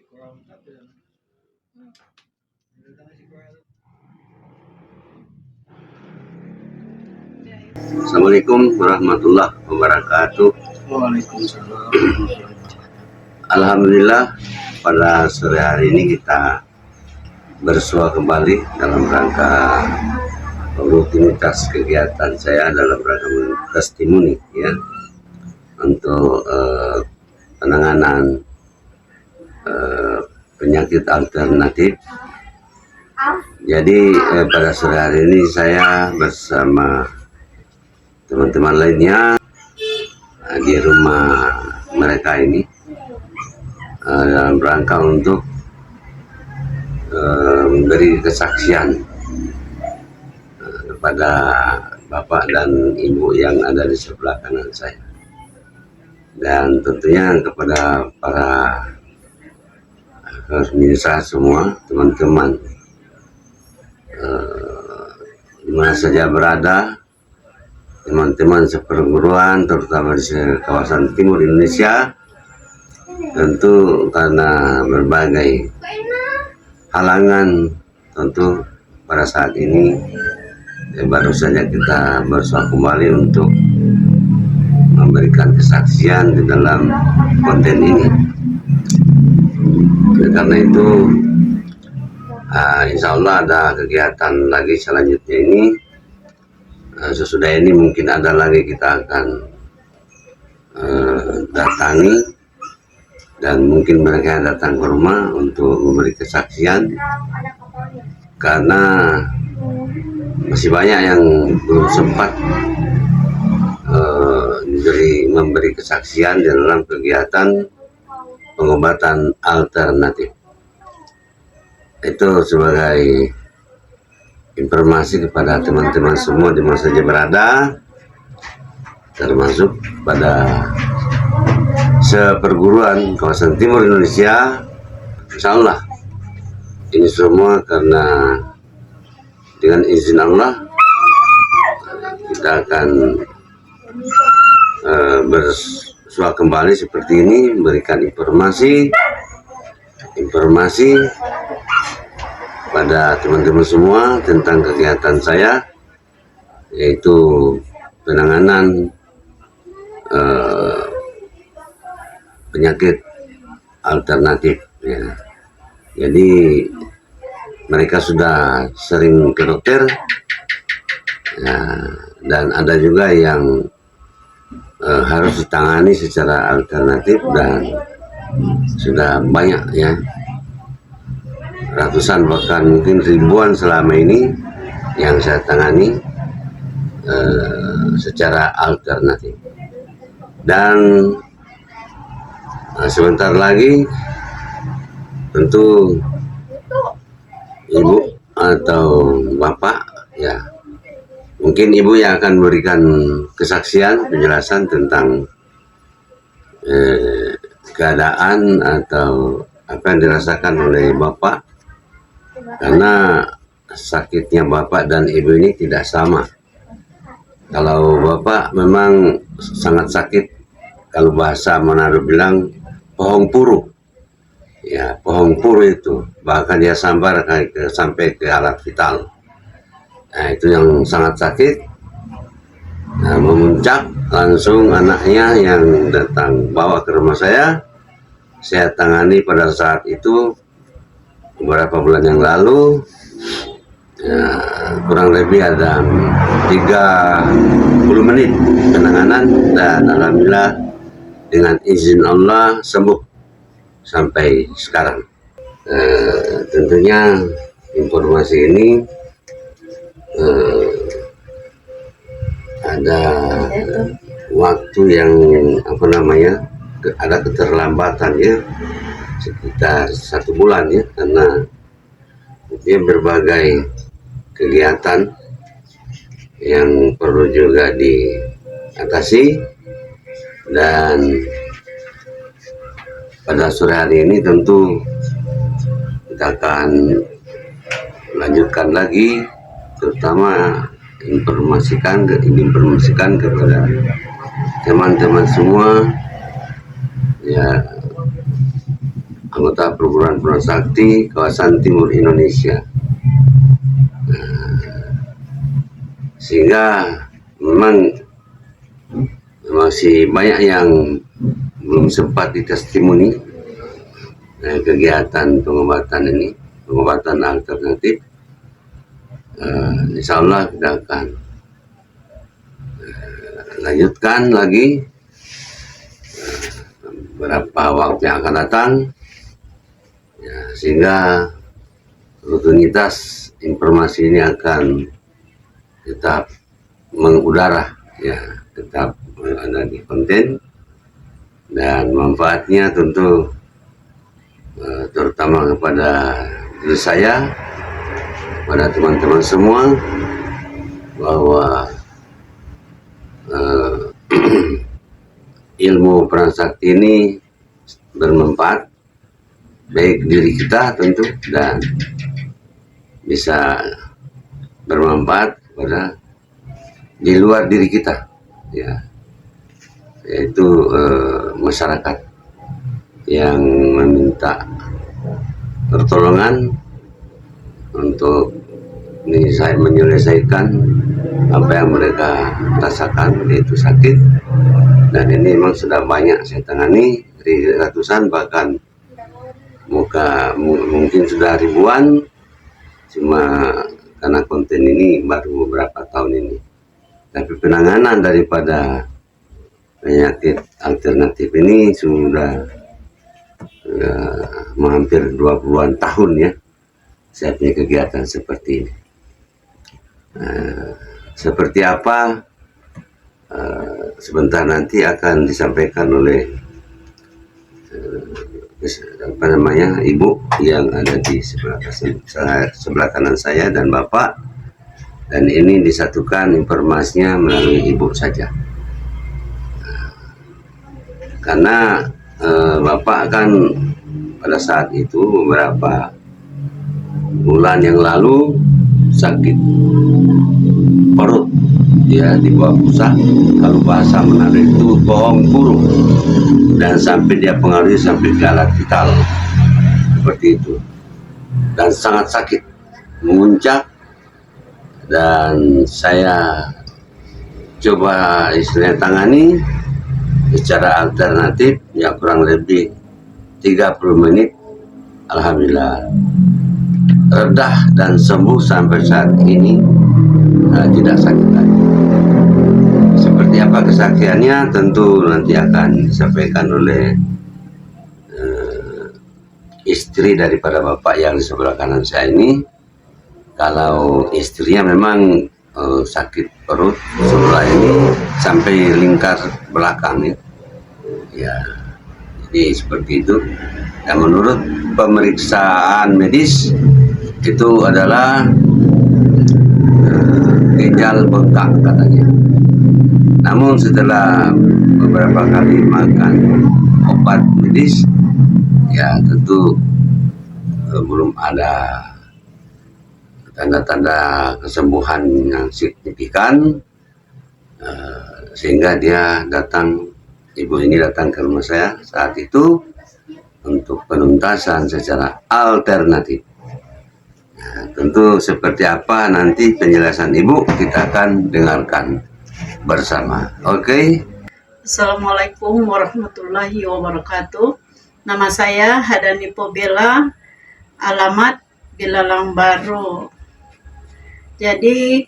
Assalamualaikum warahmatullahi wabarakatuh. Waalaikumsalam. Alhamdulillah pada sore hari ini kita bersua kembali dalam rangka rutinitas kegiatan saya dalam rangka testimoni ya untuk penanganan penyakit alternatif. Jadi pada sore hari ini saya bersama teman-teman lainnya di rumah mereka ini dalam rangka untuk memberi kesaksian kepada bapak dan ibu yang ada di sebelah kanan saya, dan tentunya kepada para pemirsa semua, teman-teman di mana saja berada, teman-teman seperguruan terutama di kawasan timur Indonesia. Tentu karena berbagai halangan, tentu pada saat ini baru saja kita bersua kembali untuk memberikan kesaksian di dalam konten ini. Karena itu insya Allah ada kegiatan lagi selanjutnya ini. Sesudah ini mungkin ada lagi kita akan datangi, dan mungkin mereka datang ke rumah untuk memberi kesaksian, karena masih banyak yang belum sempat memberi kesaksian dalam kegiatan pengobatan alternatif. Itu sebagai informasi kepada teman-teman semua di mana saja berada, termasuk pada seperguruan kawasan timur Indonesia. Insya Allah ini semua karena dengan izin Allah kita akan bersua kembali seperti ini, memberikan informasi pada teman-teman semua tentang kegiatan saya, yaitu penanganan penyakit alternatif ya. Jadi mereka sudah sering ke dokter ya, dan ada juga yang harus ditangani secara alternatif, dan sudah banyak ya, ratusan bahkan mungkin ribuan selama ini yang saya tangani secara alternatif. Dan sebentar lagi tentu ibu atau bapak ya, mungkin ibu yang akan memberikan kesaksian, penjelasan tentang keadaan atau apa yang dirasakan oleh bapak, karena sakitnya bapak dan ibu ini tidak sama. Kalau bapak memang sangat sakit, kalau bahasa Manado bilang pohong puru ya, pohong puru itu bahkan dia sampai ke alat vital. Nah itu yang sangat sakit. Nah, memuncak langsung anaknya yang datang bawa ke rumah saya tangani pada saat itu beberapa bulan yang lalu ya, kurang lebih ada 30 menit penanganan, dan alhamdulillah dengan izin Allah sembuh sampai sekarang. Tentunya informasi ini ada waktu yang ada keterlambatan ya, sekitar 1 bulan ya, karena dia berbagai kegiatan yang perlu juga diatasi. Dan pada sore hari ini tentu kita akan lanjutkan lagi, terutama informasikan kepada teman-teman semua ya, anggota perguruan Sakti kawasan Timur Indonesia. Sehingga memang masih banyak yang belum sempat ditestimoni kegiatan pengobatan alternatif. Insya Allah kita akan lanjutkan lagi beberapa waktu yang akan datang, ya, sehingga rutinitas informasi ini akan tetap mengudara, ya, tetap ada di konten, dan manfaatnya tentu terutama kepada diri saya, kepada teman-teman semua, bahwa ilmu peran sakti ini bermanfaat baik diri kita tentu, dan bisa bermanfaat pada di luar diri kita, ya, yaitu masyarakat yang meminta pertolongan untuk menyelesaikan apa yang mereka rasakan, yaitu sakit. Dan ini memang sudah banyak saya tangani, dari ratusan, bahkan mungkin sudah ribuan, cuma karena konten ini baru beberapa tahun ini. Tapi penanganan daripada penyakit alternatif ini sudah hampir 20-an tahun, ya, saya punya kegiatan seperti ini. Seperti apa sebentar nanti akan disampaikan oleh ibu yang ada di sebelah kanan saya dan bapak, dan ini disatukan informasinya melalui ibu saja, karena bapak kan pada saat itu beberapa bulan yang lalu sakit perut, ya, di bawah pusat, kalau bahasa Manado itu bohong burung, dan sampai dia pengaruhi sampai ke alat vital seperti itu, dan sangat sakit memuncak. Dan saya coba istilahnya tangani secara alternatif, ya, kurang lebih 30 menit, alhamdulillah redah dan sembuh sampai saat ini, tidak sakit lagi. Seperti apa kesaksiannya tentu nanti akan disampaikan oleh istri daripada bapak yang di sebelah kanan saya ini. Kalau istrinya memang sakit perut sebelah ini sampai lingkar belakang, ya, jadi seperti itu. Dan menurut pemeriksaan medis itu adalah ginjal bengkak katanya. Namun setelah beberapa kali makan obat medis, ya, tentu belum ada tanda-tanda kesembuhan yang signifikan, sehingga ibu ini datang ke rumah saya saat itu untuk penuntasan secara alternatif. Tentu seperti apa nanti penjelasan ibu kita akan dengarkan bersama. Oke. Assalamualaikum warahmatullahi wabarakatuh. Nama saya Hadanipo Bella, alamat Bilalang Baru. Jadi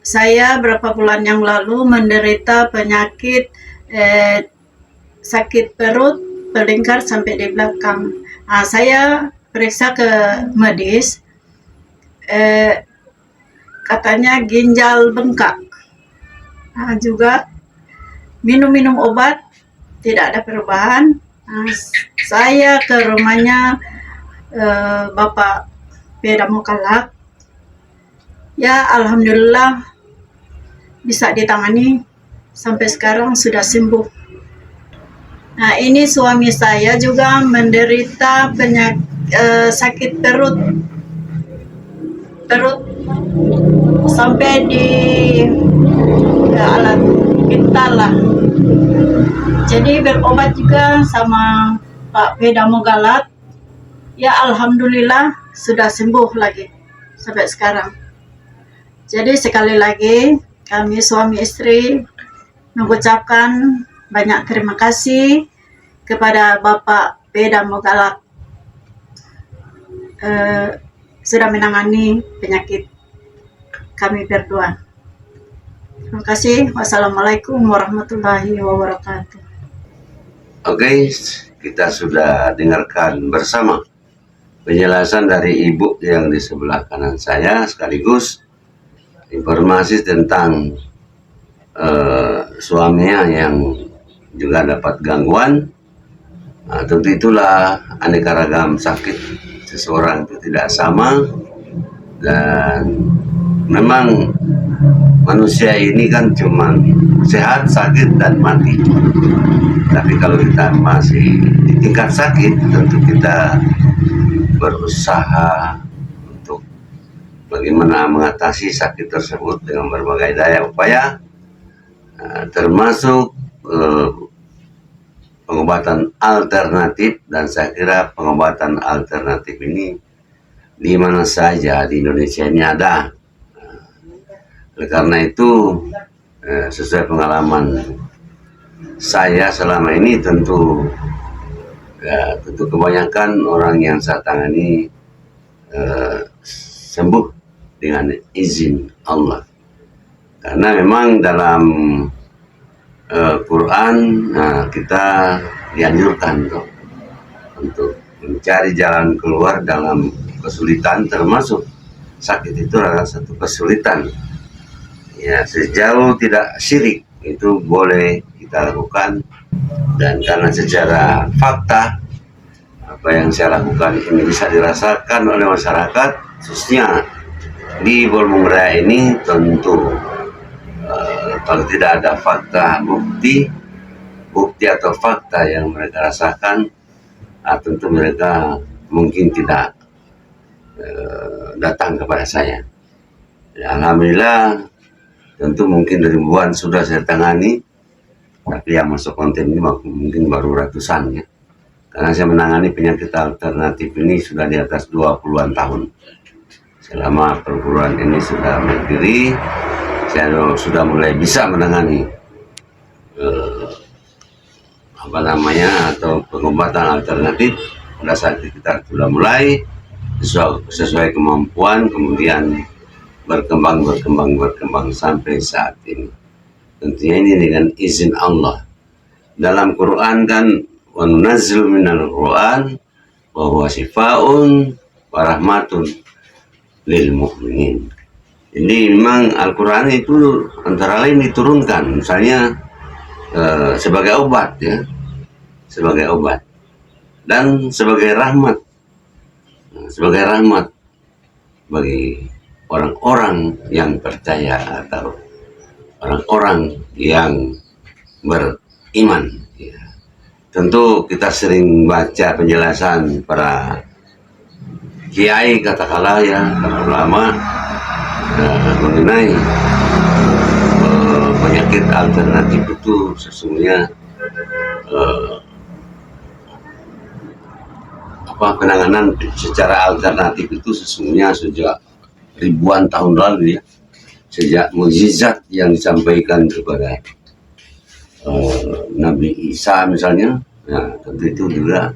saya berapa bulan yang lalu menderita penyakit sakit perut berlingkar sampai di belakang. Saya periksa ke medis, katanya ginjal bengkak. Juga minum obat tidak ada perubahan. Saya ke rumahnya Bapak Beda Mukalak, ya, alhamdulillah bisa ditangani, sampai sekarang sudah sembuh. Nah, ini suami saya juga menderita penyakit sakit perut sampai di alat vital lah. Jadi berobat juga sama Bapak Pedamo Galat, ya alhamdulillah sudah sembuh lagi sampai sekarang. Jadi sekali lagi kami suami istri mengucapkan banyak terima kasih kepada Bapak Pedamo Galat sudah menangani penyakit kami berdua. Terima kasih. Wassalamualaikum warahmatullahi wabarakatuh. Oke, kita sudah dengarkan bersama penjelasan dari ibu yang di sebelah kanan saya, sekaligus informasi tentang suaminya yang juga dapat gangguan. Nah, tentu itulah aneka ragam sakit seseorang itu tidak sama, dan memang manusia ini kan cuma sehat, sakit, dan mati. Tapi kalau kita masih di tingkat sakit, tentu kita berusaha untuk bagaimana mengatasi sakit tersebut dengan berbagai daya upaya, termasuk pengobatan alternatif. Dan saya kira pengobatan alternatif ini di mana saja di Indonesia ini ada. Oleh karena itu, sesuai pengalaman saya selama ini, tentu kebanyakan orang yang saya tangani sembuh dengan izin Allah. Karena memang dalam Quran kita dianjurkan untuk mencari jalan keluar dalam kesulitan, termasuk sakit itu adalah satu kesulitan. Ya, sejauh tidak syirik itu boleh kita lakukan. Dan karena secara fakta apa yang saya lakukan ini bisa dirasakan oleh masyarakat, khususnya di Bulmung Raya ini, tentu kalau tidak ada fakta, bukti atau fakta yang mereka rasakan, tentu mereka mungkin tidak datang kepada saya. Ya, alhamdulillah, tentu mungkin ribuan sudah saya tangani, tapi yang masuk konten ini mungkin baru ratusan ya. Karena saya menangani penyakit alternatif ini sudah di atas 20-an tahun. Selama perguruan ini sudah berdiri, saya sudah mulai bisa menangani atau pengobatan alternatif. Pada saat kita sudah mulai sesuai kemampuan, kemudian berkembang sampai saat ini. Tentunya ini dengan izin Allah. Dalam Quran kan, wa nunazzilu minal Quran wa huwa shifaa'un wa rahmatun lil mu'minin. Jadi memang Al-Quran itu antara lain diturunkan misalnya sebagai obat ya, sebagai obat dan sebagai rahmat, bagi orang-orang yang percaya atau orang-orang yang beriman ya. Tentu kita sering baca penjelasan para kiai, katakanlah ya, para ulama mengenai penyakit alternatif itu sesungguhnya penanganan secara alternatif itu sesungguhnya sejak ribuan tahun lalu ya, sejak mukjizat yang disampaikan kepada Nabi Isa misalnya, nah, tentu itu juga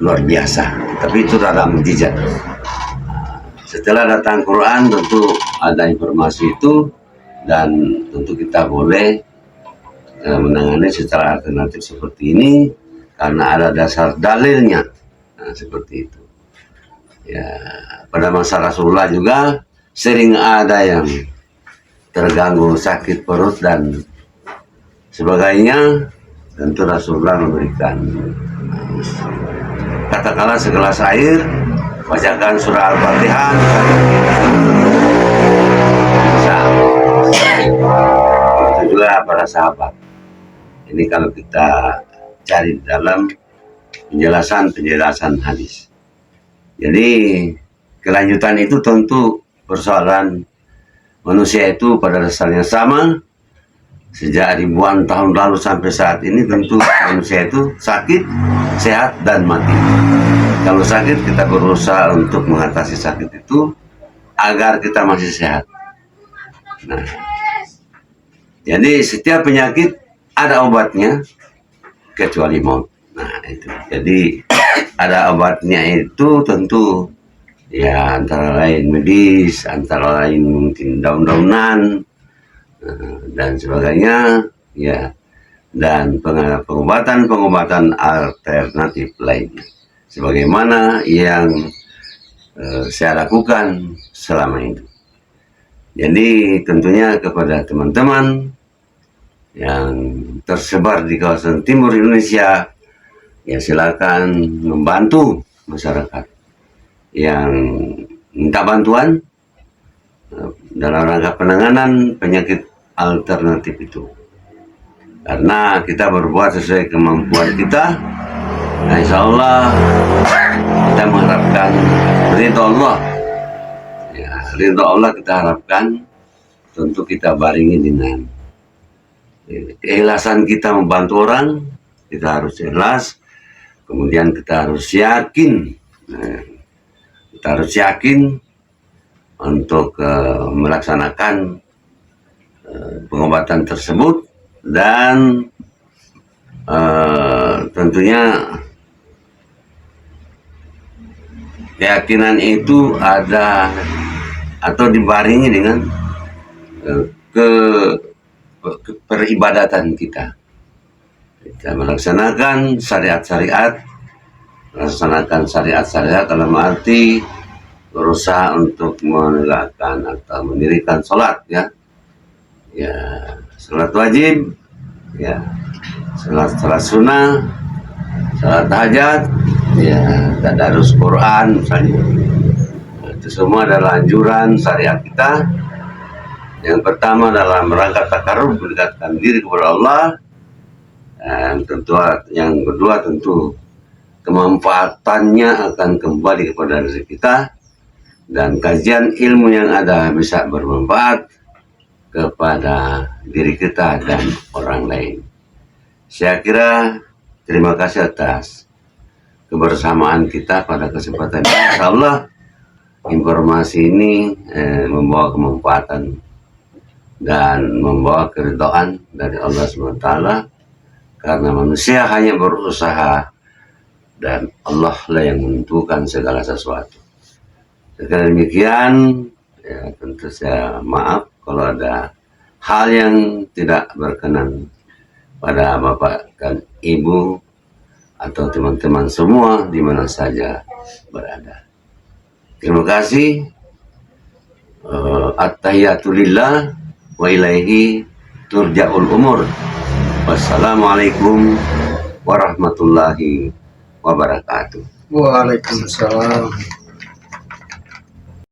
luar biasa. Tapi itu dalam mukjizat. Setelah datang Quran, tentu ada informasi itu, dan tentu kita boleh menangani secara alternatif seperti ini karena ada dasar dalilnya. Nah, seperti itu. Ya, pada masa Rasulullah juga sering ada yang terganggu sakit perut dan sebagainya. Tentu Rasulullah memberikan katakanlah segelas air, bacakan surah Al-Fatihah, itu juga para sahabat. Ini kalau kita cari dalam penjelasan hadis. Jadi kelanjutan itu tentu persoalan manusia itu pada dasarnya sama, sejak ribuan tahun lalu sampai saat ini tentu manusia itu sakit, sehat, dan mati. Kalau sakit kita berusaha untuk mengatasi sakit itu agar kita masih sehat. Nah, jadi setiap penyakit ada obatnya kecuali maut. Nah itu. Jadi ada obatnya itu tentu ya antara lain medis, antara lain mungkin daun-daunan dan sebagainya ya, dan pengobatan alternatif lainnya sebagaimana yang saya lakukan selama ini. Jadi tentunya kepada teman-teman yang tersebar di kawasan timur Indonesia, ya silakan membantu masyarakat yang minta bantuan dalam rangka penanganan penyakit alternatif itu. Karena kita berbuat sesuai kemampuan kita, nah insya Allah kita mengharapkan ridho Allah. Ya, ridho Allah kita harapkan, tentu kita baringi dengan keikhlasan kita membantu orang. Kita harus ikhlas, kemudian kita harus yakin, untuk melaksanakan pengobatan tersebut, dan tentunya keyakinan itu ada atau dibarengi dengan peribadatan kita. Kita melaksanakan syariat-syariat, dalam arti berusaha untuk menegakkan atau mendirikan sholat, ya, sholat wajib, ya, sholat sunnah, sholat tahajud, ya, tadarus Quran misalnya. Itu semua adalah anjuran syariat kita. Yang pertama dalam rangka takarrub, mendekatkan diri kepada Allah, dan tentu yang kedua tentu kemanfaatannya akan kembali kepada diri kita, dan kajian ilmu yang ada bisa bermanfaat kepada diri kita dan orang lain. Saya kira terima kasih atas kebersamaan kita pada kesempatan ini. Insyaallah informasi ini membawa kemanfaatan dan membawa keridhaan dari Allah SWT, karena manusia hanya berusaha dan Allah lah yang menentukan segala sesuatu. Sekali demikian, ya, tentu saya maaf kalau ada hal yang tidak berkenan pada Bapak dan Ibu atau teman-teman semua di mana saja berada. Terima kasih. At-tahiyatulillah wa ilaihi turja'ul umur. Wassalamualaikum warahmatullahi wabarakatuh. Waalaikumsalam.